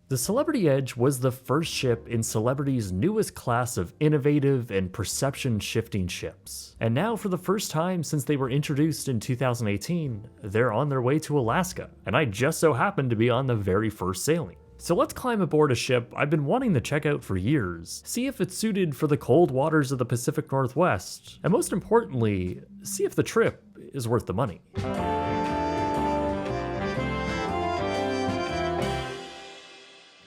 The Celebrity Edge was the first ship in Celebrity's newest class of innovative and perception-shifting ships. And now, for the first time since they were introduced in 2018, they're on their way to Alaska, and I just so happened to be on the very first sailing. So let's climb aboard a ship I've been wanting to check out for years, see if it's suited for the cold waters of the Pacific Northwest, and most importantly, see if the trip is worth the money.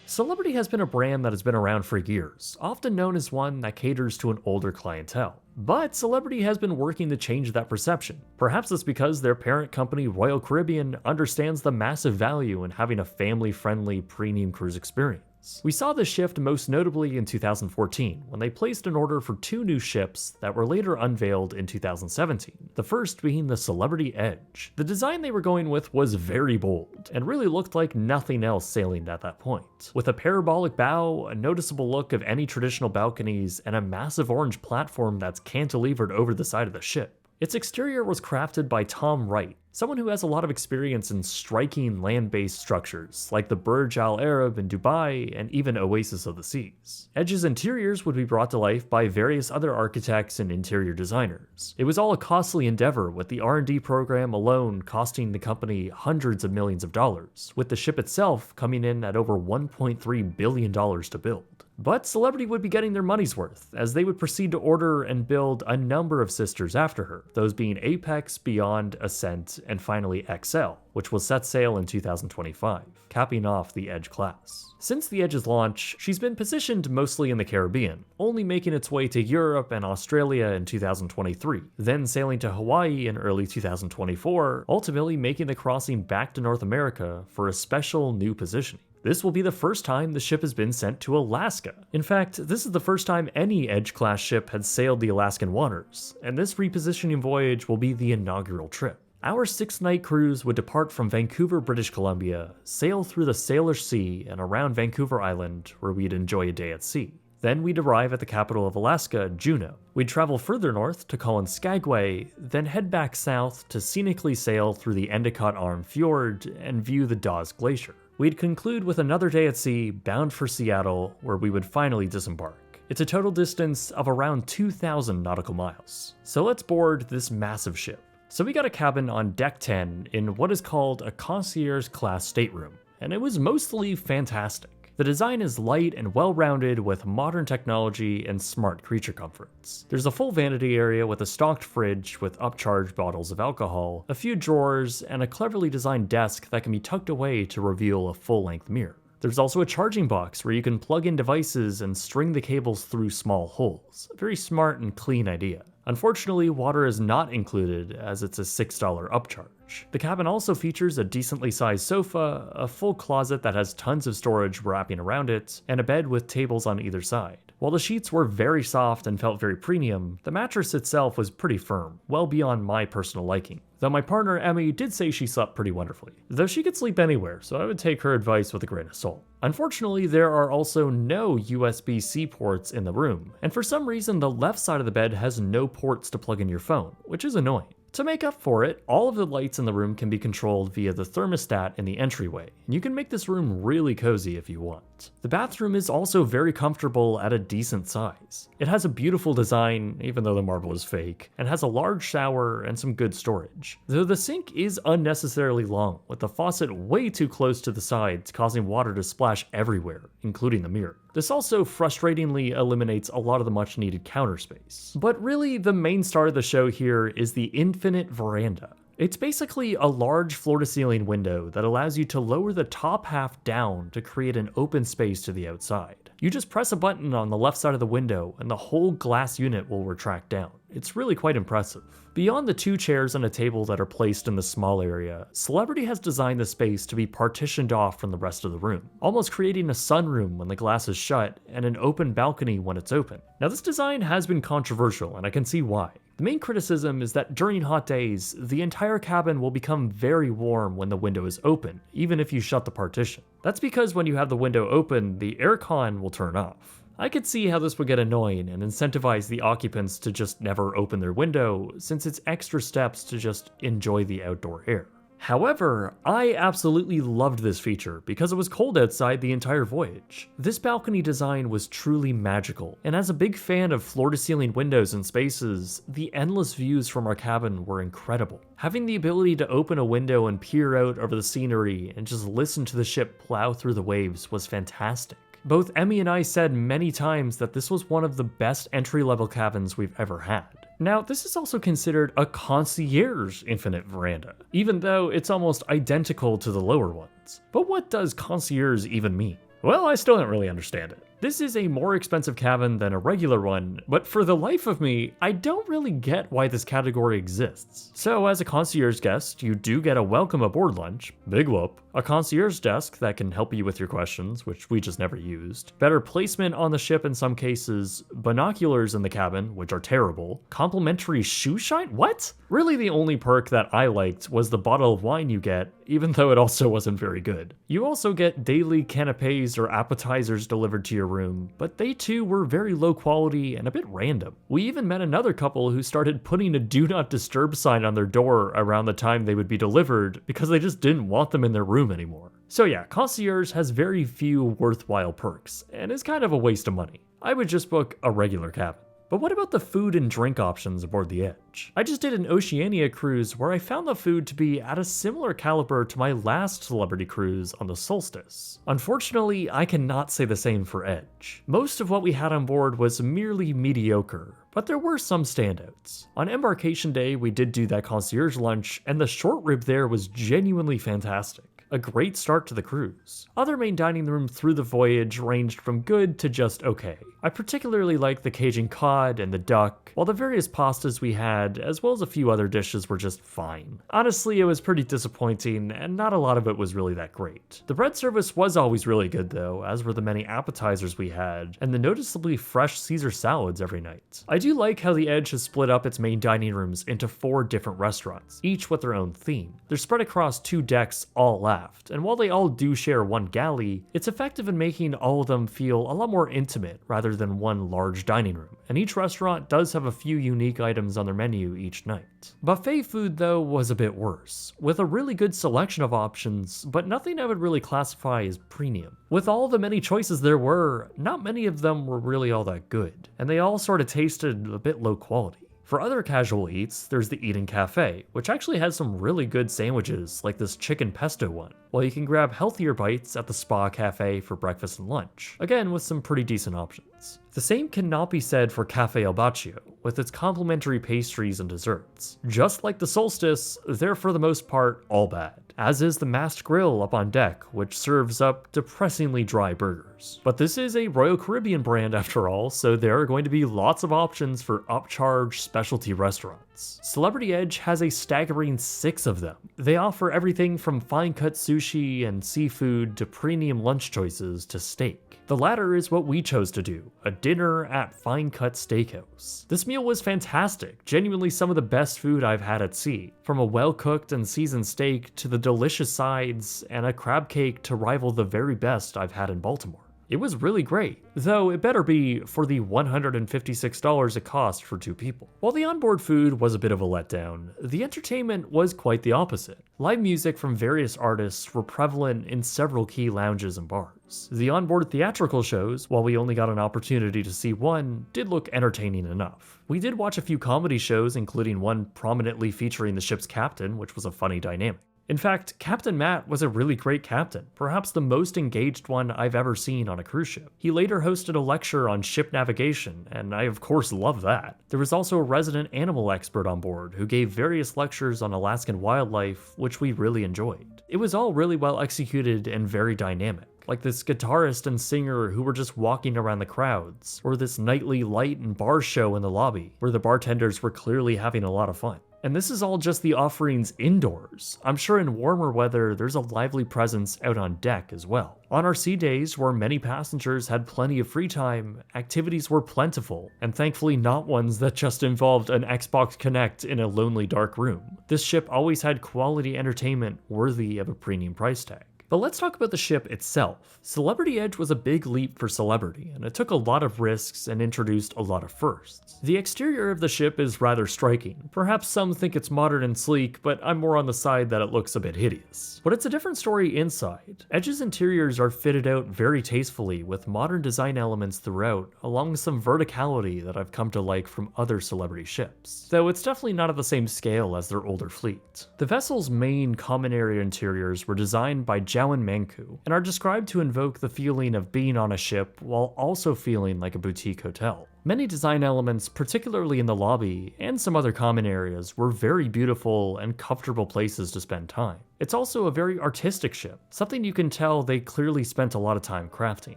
Celebrity has been a brand that has been around for years, often known as one that caters to an older clientele. But Celebrity has been working to change that perception. Perhaps it's because their parent company, Royal Caribbean, understands the massive value in having a family-friendly premium cruise experience. We saw this shift most notably in 2014, when they placed an order for 2 new ships that were later unveiled in 2017, the first being the Celebrity Edge. The design they were going with was very bold, and really looked like nothing else sailing at that point. With a parabolic bow, a noticeable look of any traditional balconies, and a massive orange platform that's cantilevered over the side of the ship. Its exterior was crafted by Tom Wright, someone who has a lot of experience in striking land-based structures, like the Burj Al Arab in Dubai and even Oasis of the Seas. Edge's interiors would be brought to life by various other architects and interior designers. It was all a costly endeavor, with the R&D program alone costing the company hundreds of millions of dollars, with the ship itself coming in at over $1.3 billion to build. But Celebrity would be getting their money's worth, as they would proceed to order and build a number of sisters after her, those being Apex, Beyond, Ascent, and finally XL, which will set sail in 2025, capping off the Edge class. Since the Edge's launch, she's been positioned mostly in the Caribbean, only making its way to Europe and Australia in 2023, then sailing to Hawaii in early 2024, ultimately making the crossing back to North America for a special new positioning. This will be the first time the ship has been sent to Alaska. In fact, this is the first time any Edge-class ship has sailed the Alaskan waters, and this repositioning voyage will be the inaugural trip. Our 6-night cruise would depart from Vancouver, British Columbia, sail through the Salish Sea and around Vancouver Island, where we'd enjoy a day at sea. Then we'd arrive at the capital of Alaska, Juneau. We'd travel further north to Skagway, then head back south to scenically sail through the Endicott Arm Fjord and view the Dawes Glacier. We'd conclude with another day at sea, bound for Seattle, where we would finally disembark. It's a total distance of around 2,000 nautical miles. So let's board this massive ship. So we got a cabin on Deck 10 in what is called a Concierge class stateroom, and it was mostly fantastic. The design is light and well-rounded with modern technology and smart creature comforts. There's a full vanity area with a stocked fridge with upcharged bottles of alcohol, a few drawers, and a cleverly designed desk that can be tucked away to reveal a full-length mirror. There's also a charging box where you can plug in devices and string the cables through small holes. A very smart and clean idea. Unfortunately, water is not included as it's a $6 upcharge. The cabin also features a decently sized sofa, a full closet that has tons of storage wrapping around it, and a bed with tables on either side. While the sheets were very soft and felt very premium, the mattress itself was pretty firm, well beyond my personal liking. Though my partner Emmy did say she slept pretty wonderfully, though she could sleep anywhere, so I would take her advice with a grain of salt. Unfortunately, there are also no USB-C ports in the room, and for some reason the left side of the bed has no ports to plug in your phone, which is annoying. To make up for it, all of the lights in the room can be controlled via the thermostat in the entryway, and you can make this room really cozy if you want. The bathroom is also very comfortable at a decent size. It has a beautiful design, even though the marble is fake, and has a large shower and some good storage. Though the sink is unnecessarily long, with the faucet way too close to the sides, causing water to splash everywhere, including the mirror. This also frustratingly eliminates a lot of the much needed counter space. But really, the main star of the show here is the infinite veranda. It's basically a large floor-to-ceiling window that allows you to lower the top half down to create an open space to the outside. You just press a button on the left side of the window and the whole glass unit will retract down. It's really quite impressive. Beyond the 2 chairs and a table that are placed in the small area, Celebrity has designed the space to be partitioned off from the rest of the room, almost creating a sunroom when the glass is shut and an open balcony when it's open. Now this design has been controversial and I can see why. The main criticism is that during hot days, the entire cabin will become very warm when the window is open, even if you shut the partition. That's because when you have the window open, the aircon will turn off. I could see how this would get annoying and incentivize the occupants to just never open their window, since it's extra steps to just enjoy the outdoor air. However, I absolutely loved this feature because it was cold outside the entire voyage. This balcony design was truly magical, and as a big fan of floor-to-ceiling windows and spaces, the endless views from our cabin were incredible. Having the ability to open a window and peer out over the scenery and just listen to the ship plow through the waves was fantastic. Both Emmy and I said many times that this was one of the best entry-level cabins we've ever had. Now, this is also considered a concierge infinite veranda, even though it's almost identical to the lower ones. But what does concierge even mean? Well, I still don't really understand it. This is a more expensive cabin than a regular one, but for the life of me, I don't really get why this category exists. So as a concierge guest, you do get a welcome aboard lunch, big whoop, a concierge desk that can help you with your questions, which we just never used, better placement on the ship in some cases, binoculars in the cabin, which are terrible, complimentary shoe shine, what? Really the only perk that I liked was the bottle of wine you get, even though it also wasn't very good. You also get daily canapes or appetizers delivered to your room, but they too were very low quality and a bit random. We even met another couple who started putting a do not disturb sign on their door around the time they would be delivered because they just didn't want them in their room anymore. So yeah, concierge has very few worthwhile perks and is kind of a waste of money. I would just book a regular cabin. But what about the food and drink options aboard the Edge? I just did an Oceania cruise where I found the food to be at a similar caliber to my last celebrity cruise on the Solstice. Unfortunately, I cannot say the same for Edge. Most of what we had on board was merely mediocre, but there were some standouts. On embarkation day, we did do that concierge lunch, and the short rib there was genuinely fantastic. A great start to the cruise. Other main dining room through the voyage ranged from good to just okay. I particularly liked the Cajun cod and the duck, while the various pastas we had, as well as a few other dishes, were just fine. Honestly, it was pretty disappointing, and not a lot of it was really that great. The bread service was always really good though, as were the many appetizers we had, and the noticeably fresh Caesar salads every night. I do like how the Edge has split up its main dining rooms into 4 different restaurants, each with their own theme. They're spread across 2 decks all left, and while they all do share one galley, it's effective in making all of them feel a lot more intimate rather than one large dining room, and each restaurant does have a few unique items on their menu each night. Buffet food though was a bit worse, with a really good selection of options, but nothing I would really classify as premium. With all the many choices there were, not many of them were really all that good, and they all sort of tasted a bit low quality. For other casual eats, there's the Eden Cafe, which actually has some really good sandwiches, like this chicken pesto one, while you can grab healthier bites at the Spa Cafe for breakfast and lunch, again with some pretty decent options. The same cannot be said for Cafe El Baccio, with its complimentary pastries and desserts. Just like the Solstice, they're for the most part all bad, as is the Masked Grill up on deck, which serves up depressingly dry burgers. But this is a Royal Caribbean brand after all, so there are going to be lots of options for upcharge specialty restaurants. Celebrity Edge has a staggering 6 of them. They offer everything from fine-cut sushi and seafood to premium lunch choices to steak. The latter is what we chose to do, a dinner at Fine Cut Steakhouse. This meal was fantastic, genuinely some of the best food I've had at sea, from a well-cooked and seasoned steak to the delicious sides and a crab cake to rival the very best I've had in Baltimore. It was really great, though it better be for the $156 it cost for 2 people. While the onboard food was a bit of a letdown, the entertainment was quite the opposite. Live music from various artists were prevalent in several key lounges and bars. The onboard theatrical shows, while we only got an opportunity to see one, did look entertaining enough. We did watch a few comedy shows, including one prominently featuring the ship's captain, which was a funny dynamic. In fact, Captain Matt was a really great captain, perhaps the most engaged one I've ever seen on a cruise ship. He later hosted a lecture on ship navigation, and I of course love that. There was also a resident animal expert on board who gave various lectures on Alaskan wildlife, which we really enjoyed. It was all really well executed and very dynamic, like this guitarist and singer who were just walking around the crowds, or this nightly light and bar show in the lobby, where the bartenders were clearly having a lot of fun. And this is all just the offerings indoors. I'm sure in warmer weather, there's a lively presence out on deck as well. On our sea days, where many passengers had plenty of free time, activities were plentiful, and thankfully not ones that just involved an Xbox Connect in a lonely dark room. This ship always had quality entertainment worthy of a premium price tag. But let's talk about the ship itself. Celebrity Edge was a big leap for Celebrity, and it took a lot of risks and introduced a lot of firsts. The exterior of the ship is rather striking. Perhaps some think it's modern and sleek, but I'm more on the side that it looks a bit hideous. But it's a different story inside. Edge's interiors are fitted out very tastefully with modern design elements throughout, along with some verticality that I've come to like from other Celebrity ships, though it's definitely not at the same scale as their older fleet. The vessel's main common area interiors were designed by Jowan Manku and are described to invoke the feeling of being on a ship while also feeling like a boutique hotel. Many design elements, particularly in the lobby and some other common areas, were very beautiful and comfortable places to spend time. It's also a very artistic ship, something you can tell they clearly spent a lot of time crafting.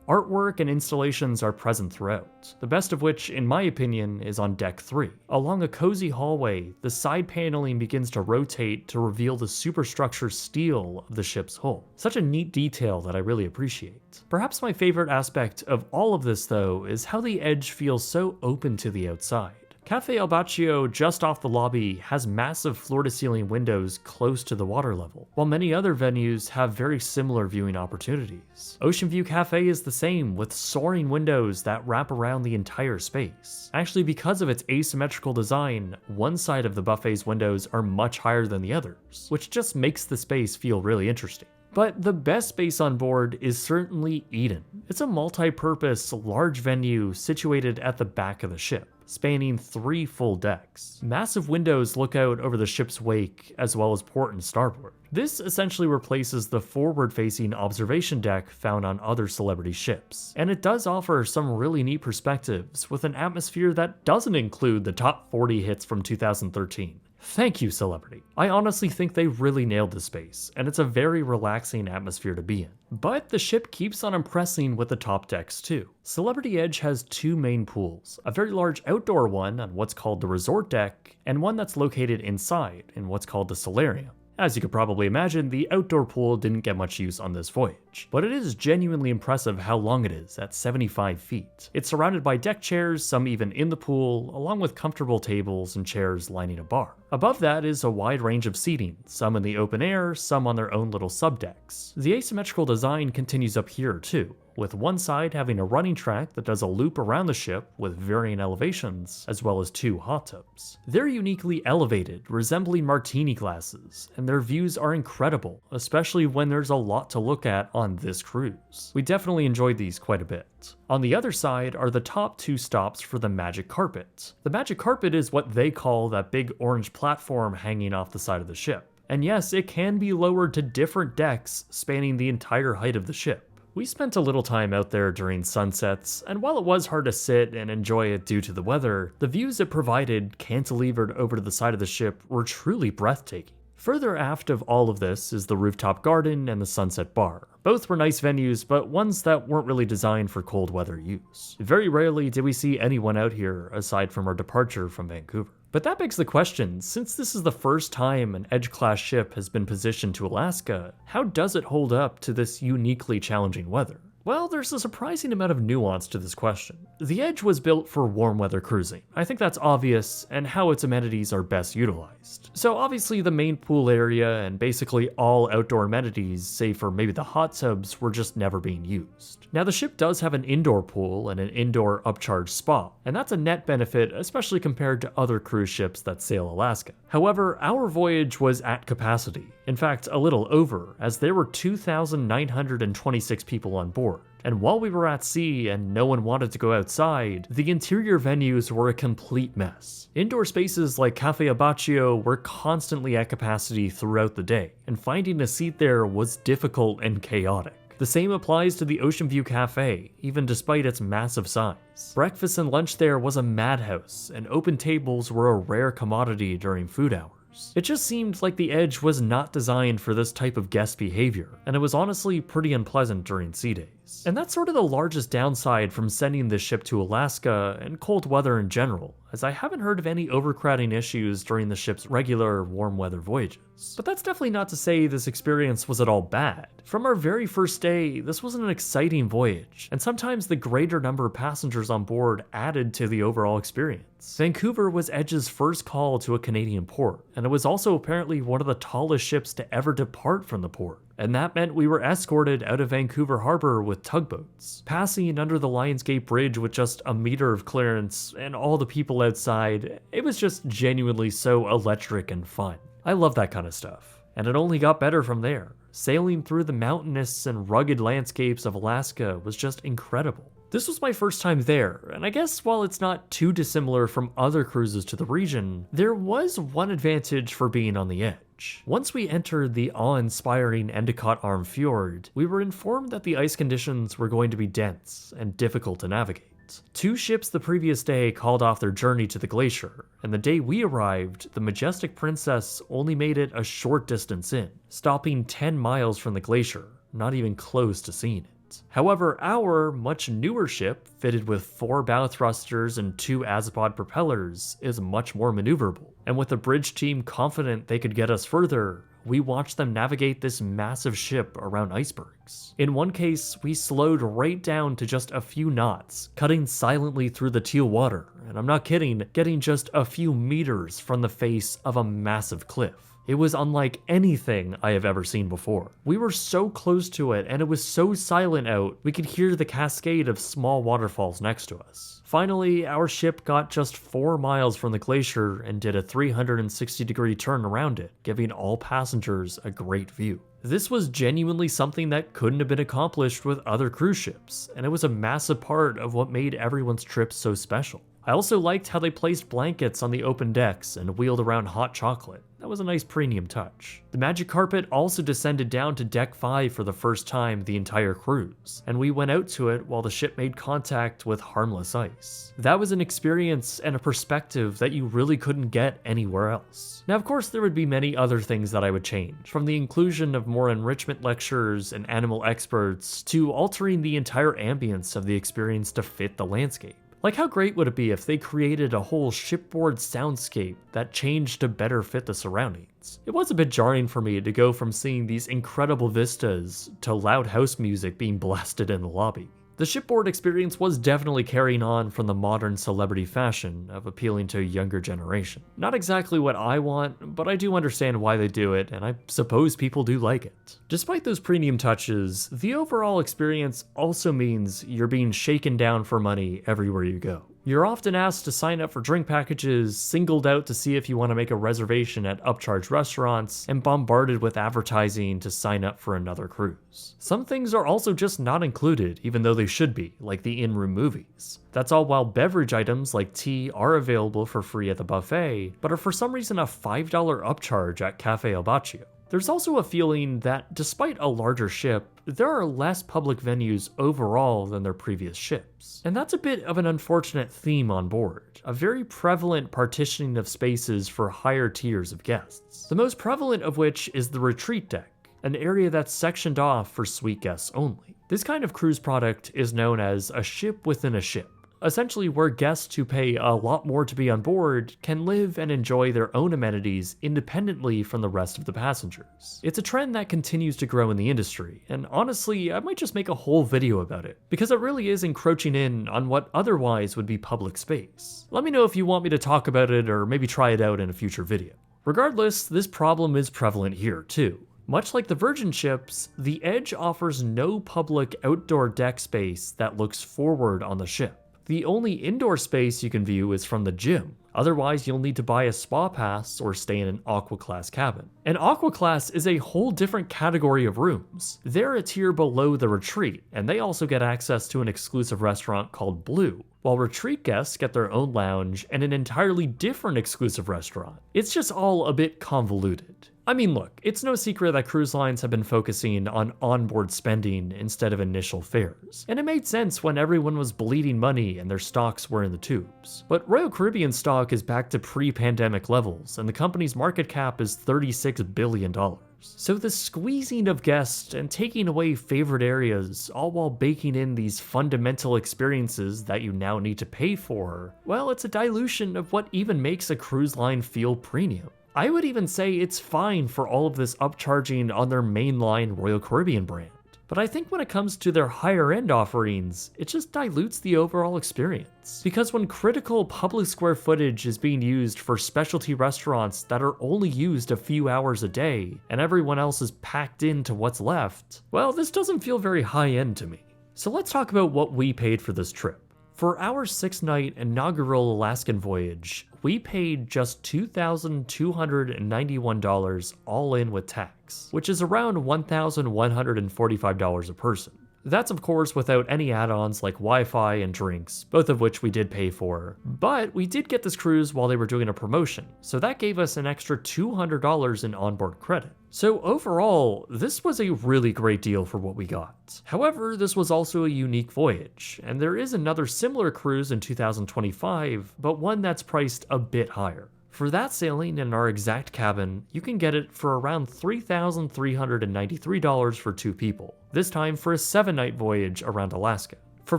Artwork and installations are present throughout, the best of which, in my opinion, is on Deck 3. Along a cozy hallway, the side paneling begins to rotate to reveal the superstructure steel of the ship's hull. Such a neat detail that I really appreciate. Perhaps my favorite aspect of all of this, though, is how the Edge feels so open to the outside. Cafe El Baccio, just off the lobby, has massive floor-to-ceiling windows close to the water level, while many other venues have very similar viewing opportunities. Ocean View Cafe is the same, with soaring windows that wrap around the entire space. Actually, because of its asymmetrical design, one side of the buffet's windows are much higher than the others, which just makes the space feel really interesting. But the best space on board is certainly Eden. It's a multi-purpose, large venue situated at the back of the ship, spanning 3 full decks. Massive windows look out over the ship's wake, as well as port and starboard. This essentially replaces the forward-facing observation deck found on other Celebrity ships, and it does offer some really neat perspectives with an atmosphere that doesn't include the top 40 hits from 2013. Thank you, Celebrity. I honestly think they really nailed the space, and it's a very relaxing atmosphere to be in. But the ship keeps on impressing with the top decks too. Celebrity Edge has 2 main pools, a very large outdoor one on what's called the resort deck, and one that's located inside in what's called the solarium. As you could probably imagine, the outdoor pool didn't get much use on this voyage, but it is genuinely impressive how long it is at 75 feet. It's surrounded by deck chairs, some even in the pool, along with comfortable tables and chairs lining a bar. Above that is a wide range of seating, some in the open air, some on their own little subdecks. The asymmetrical design continues up here too, with one side having a running track that does a loop around the ship with varying elevations, as well as 2 hot tubs. They're uniquely elevated, resembling martini glasses, and their views are incredible, especially when there's a lot to look at on this cruise. We definitely enjoyed these quite a bit. On the other side are the top 2 stops for the Magic Carpet. The Magic Carpet is what they call that big orange platform hanging off the side of the ship. And yes, it can be lowered to different decks spanning the entire height of the ship. We spent a little time out there during sunsets, and while it was hard to sit and enjoy it due to the weather, the views it provided, cantilevered over to the side of the ship, were truly breathtaking. Further aft of all of this is the rooftop garden and the sunset bar. Both were nice venues, but ones that weren't really designed for cold weather use. Very rarely did we see anyone out here aside from our departure from Vancouver. But that begs the question, since this is the first time an Edge-class ship has been positioned to Alaska, how does it hold up to this uniquely challenging weather? Well, there's a surprising amount of nuance to this question. The Edge was built for warm weather cruising. I think that's obvious, and how its amenities are best utilized. So obviously the main pool area and basically all outdoor amenities, save for maybe the hot tubs, were just never being used. Now the ship does have an indoor pool and an indoor upcharge spa, and that's a net benefit, especially compared to other cruise ships that sail Alaska. However, our voyage was at capacity. In fact, a little over, as there were 2,926 people on board. And while we were at sea and no one wanted to go outside, the interior venues were a complete mess. Indoor spaces like Cafe Abaccio were constantly at capacity throughout the day, and finding a seat there was difficult and chaotic. The same applies to the Ocean View Cafe, even despite its massive size. Breakfast and lunch there was a madhouse, and open tables were a rare commodity during food hours. It just seemed like the Edge was not designed for this type of guest behavior, and it was honestly pretty unpleasant during sea days. And that's sort of the largest downside from sending this ship to Alaska and cold weather in general, as I haven't heard of any overcrowding issues during the ship's regular warm weather voyages. But that's definitely not to say this experience was at all bad. From our very first day, this was an exciting voyage, and sometimes the greater number of passengers on board added to the overall experience. Vancouver was Edge's first call to a Canadian port, and it was also apparently one of the tallest ships to ever depart from the port. and that meant we were escorted out of Vancouver Harbor with tugboats, passing under the Lionsgate Bridge with just a meter of clearance, and all the people outside. It was just genuinely so electric and fun. I love that kind of stuff, and it only got better from there. Sailing through the mountainous and rugged landscapes of Alaska was just incredible. This was my first time there, and I guess while it's not too dissimilar from other cruises to the region, there was one advantage for being on the edge. Once we entered the awe-inspiring Endicott Arm Fjord, we were informed that the ice conditions were going to be dense and difficult to navigate. 2 ships the previous day called off their journey to the glacier, and the day we arrived, the Majestic Princess only made it a short distance in, stopping 10 miles from the glacier, not even close to seeing it. However, our much newer ship, fitted with 4 bow thrusters and 2 Azipod propellers, is much more maneuverable, and with the bridge team confident they could get us further, we watched them navigate this massive ship around icebergs. In one case, we slowed right down to just a few knots, cutting silently through the teal water, and I'm not kidding, getting just a few meters from the face of a massive cliff. It was unlike anything I have ever seen before. We were so close to it, and it was so silent out, we could hear the cascade of small waterfalls next to us. Finally, our ship got just 4 miles from the glacier and did a 360-degree turn around it, giving all passengers a great view. This was genuinely something that couldn't have been accomplished with other cruise ships, and it was a massive part of what made everyone's trip so special. I also liked how they placed blankets on the open decks and wheeled around hot chocolate. That was a nice premium touch. The magic carpet also descended down to deck 5 for the first time the entire cruise, and we went out to it while the ship made contact with harmless ice. That was an experience and a perspective that you really couldn't get anywhere else. Now, of course, there would be many other things that I would change, from the inclusion of more enrichment lectures and animal experts to altering the entire ambience of the experience to fit the landscape. Like, how great would it be if they created a whole shipboard soundscape that changed to better fit the surroundings? It was a bit jarring for me to go from seeing these incredible vistas to loud house music being blasted in the lobby. The shipboard experience was definitely carrying on from the modern celebrity fashion of appealing to a younger generation. Not exactly what I want, but I do understand why they do it, and I suppose people do like it. Despite those premium touches, the overall experience also means you're being shaken down for money everywhere you go. You're often asked to sign up for drink packages, singled out to see if you want to make a reservation at upcharge restaurants, and bombarded with advertising to sign up for another cruise. Some things are also just not included, even though they should be, like the in-room movies. That's all while beverage items like tea are available for free at the buffet, but are for some reason a $5 upcharge at Cafe El Baccio. There's also a feeling that despite a larger ship, there are less public venues overall than their previous ships. And that's a bit of an unfortunate theme on board, a very prevalent partitioning of spaces for higher tiers of guests. The most prevalent of which is the retreat deck, an area that's sectioned off for suite guests only. This kind of cruise product is known as a ship within a ship. Essentially where guests who pay a lot more to be on board can live and enjoy their own amenities independently from the rest of the passengers. It's a trend that continues to grow in the industry, and honestly, I might just make a whole video about it, because it really is encroaching in on what otherwise would be public space. Let me know if you want me to talk about it or maybe try it out in a future video. Regardless, this problem is prevalent here too. Much like the Virgin ships, the Edge offers no public outdoor deck space that looks forward on the ship. The only indoor space you can view is from the gym. Otherwise, you'll need to buy a spa pass or stay in an Aqua Class cabin. An Aqua Class is a whole different category of rooms. They're a tier below the Retreat, and they also get access to an exclusive restaurant called Blue, while Retreat guests get their own lounge and an entirely different exclusive restaurant. It's just all a bit convoluted. I mean, look, it's no secret that cruise lines have been focusing on onboard spending instead of initial fares, and it made sense when everyone was bleeding money and their stocks were in the tubes. But Royal Caribbean's stock is back to pre-pandemic levels, and the company's market cap is $36 billion. So the squeezing of guests and taking away favorite areas, all while baking in these fundamental experiences that you now need to pay for, well, it's a dilution of what even makes a cruise line feel premium. I would even say it's fine for all of this upcharging on their mainline Royal Caribbean brand. But I think when it comes to their higher end offerings, it just dilutes the overall experience. Because when critical public square footage is being used for specialty restaurants that are only used a few hours a day, and everyone else is packed into what's left, well, this doesn't feel very high end to me. So let's talk about what we paid for this trip. For our 6-night inaugural Alaskan voyage, we paid just $2,291 all in with tax, which is around $1,145 a person. That's of course without any add-ons like Wi-Fi and drinks, both of which we did pay for, but we did get this cruise while they were doing a promotion, so that gave us an extra $200 in onboard credit. So overall, this was a really great deal for what we got. However, this was also a unique voyage, and there is another similar cruise in 2025, but one that's priced a bit higher. For that sailing in our exact cabin, you can get it for around $3,393 for 2 people, this time for a 7-night voyage around Alaska. For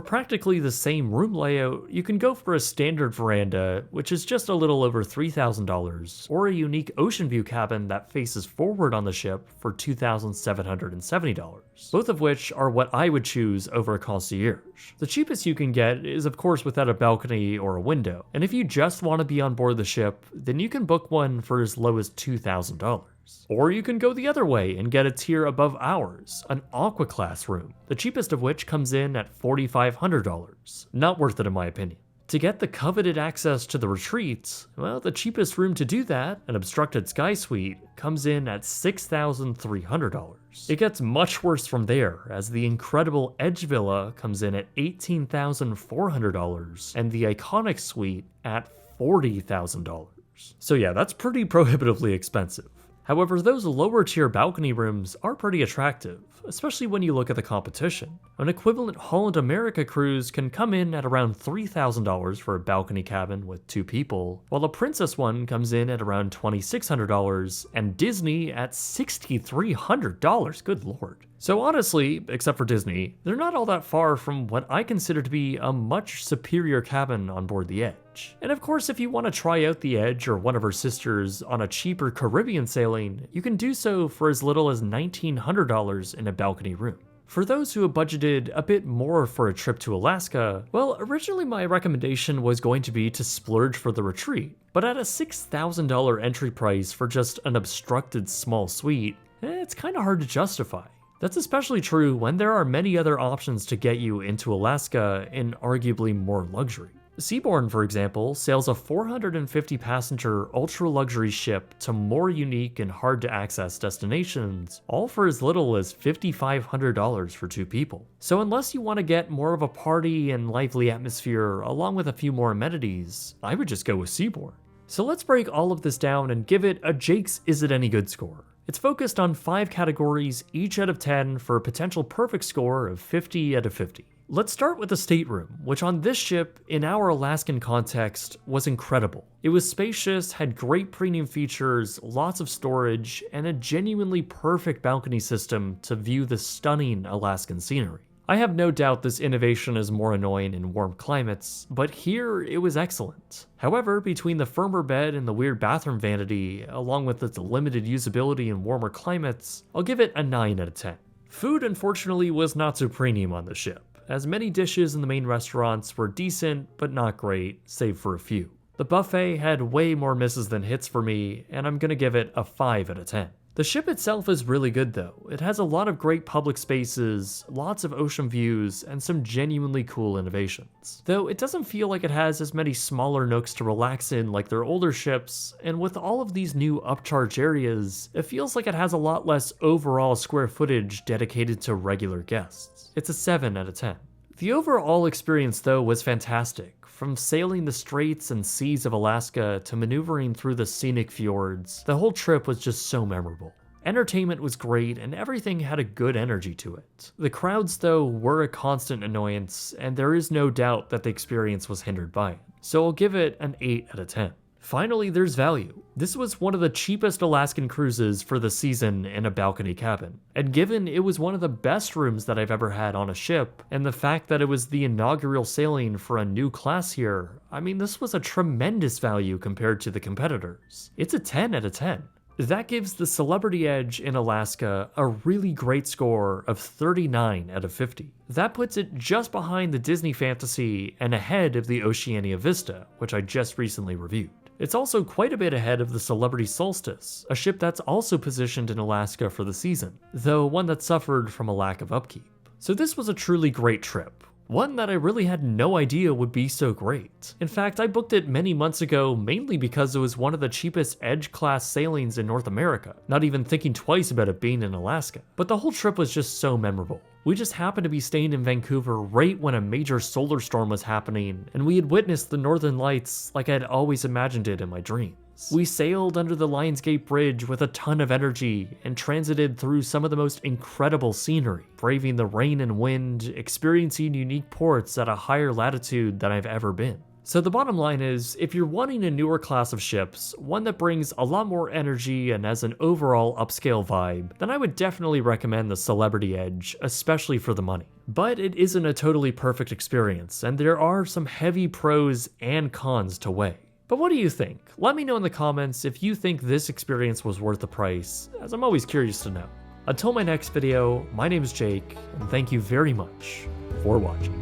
practically the same room layout, you can go for a standard veranda, which is just a little over $3,000, or a unique ocean view cabin that faces forward on the ship for $2,770, both of which are what I would choose over a concierge. The cheapest you can get is of course without a balcony or a window, and if you just want to be on board the ship, then you can book one for as low as $2,000. Or you can go the other way and get a tier above ours, an Aqua Class room, the cheapest of which comes in at $4,500. Not worth it in my opinion. To get the coveted access to the retreat, well, the cheapest room to do that, an obstructed sky suite, comes in at $6,300. It gets much worse from there, as the incredible Edge Villa comes in at $18,400, and the iconic suite at $40,000. So yeah, that's pretty prohibitively expensive. However, those lower tier balcony rooms are pretty attractive, especially when you look at the competition. An equivalent Holland America cruise can come in at around $3,000 for a balcony cabin with 2 people, while a Princess one comes in at around $2,600, and Disney at $6,300, good lord. So honestly, except for Disney, they're not all that far from what I consider to be a much superior cabin on board the Edge. And of course, if you want to try out the Edge or one of her sisters on a cheaper Caribbean sailing, you can do so for as little as $1,900 in a balcony room. For those who have budgeted a bit more for a trip to Alaska, well, originally my recommendation was going to be to splurge for the retreat, but at a $6,000 entry price for just an obstructed small suite, it's kinda hard to justify. That's especially true when there are many other options to get you into Alaska in arguably more luxury. Seabourn, for example, sails a 450-passenger ultra-luxury ship to more unique and hard-to-access destinations, all for as little as $5,500 for 2 people. So unless you want to get more of a party and lively atmosphere along with a few more amenities, I would just go with Seabourn. So let's break all of this down and give it a Jake's Is It Any Good score. It's focused on 5 categories, each out of 10, for a potential perfect score of 50 out of 50. Let's start with the stateroom, which on this ship, in our Alaskan context, was incredible. It was spacious, had great premium features, lots of storage, and a genuinely perfect balcony system to view the stunning Alaskan scenery. I have no doubt this innovation is more annoying in warm climates, but here it was excellent. However, between the firmer bed and the weird bathroom vanity, along with its limited usability in warmer climates, I'll give it a 9 out of 10. Food unfortunately was not so premium on the ship, as many dishes in the main restaurants were decent but not great, save for a few. The buffet had way more misses than hits for me, and I'm gonna give it a 5 out of 10. The ship itself is really good though. It has a lot of great public spaces, lots of ocean views, and some genuinely cool innovations. Though it doesn't feel like it has as many smaller nooks to relax in like their older ships, and with all of these new upcharge areas, it feels like it has a lot less overall square footage dedicated to regular guests. It's a 7 out of 10. The overall experience though was fantastic. From sailing the straits and seas of Alaska to maneuvering through the scenic fjords, the whole trip was just so memorable. Entertainment was great and everything had a good energy to it. The crowds though were a constant annoyance, and there is no doubt that the experience was hindered by it, so I'll give it an 8 out of 10. Finally, there's value. This was one of the cheapest Alaskan cruises for the season in a balcony cabin, and given it was one of the best rooms that I've ever had on a ship, and the fact that it was the inaugural sailing for a new class here, I mean, this was a tremendous value compared to the competitors. It's a 10 out of 10. That gives the Celebrity Edge in Alaska a really great score of 39 out of 50. That puts it just behind the Disney Fantasy and ahead of the Oceania Vista, which I just recently reviewed. It's also quite a bit ahead of the Celebrity Solstice, a ship that's also positioned in Alaska for the season, though one that suffered from a lack of upkeep. So this was a truly great trip. One that I really had no idea would be so great. In fact, I booked it many months ago mainly because it was one of the cheapest Edge-class sailings in North America, not even thinking twice about it being in Alaska. But the whole trip was just so memorable. We just happened to be staying in Vancouver right when a major solar storm was happening, and we had witnessed the Northern Lights like I had always imagined it in my dreams. We sailed under the Lionsgate Bridge with a ton of energy and transited through some of the most incredible scenery, braving the rain and wind, experiencing unique ports at a higher latitude than I've ever been. So the bottom line is, if you're wanting a newer class of ships, one that brings a lot more energy and has an overall upscale vibe, then I would definitely recommend the Celebrity Edge, especially for the money. But it isn't a totally perfect experience, and there are some heavy pros and cons to weigh. But what do you think? Let me know in the comments if you think this experience was worth the price, as I'm always curious to know. Until my next video, my name is Jake, and thank you very much for watching.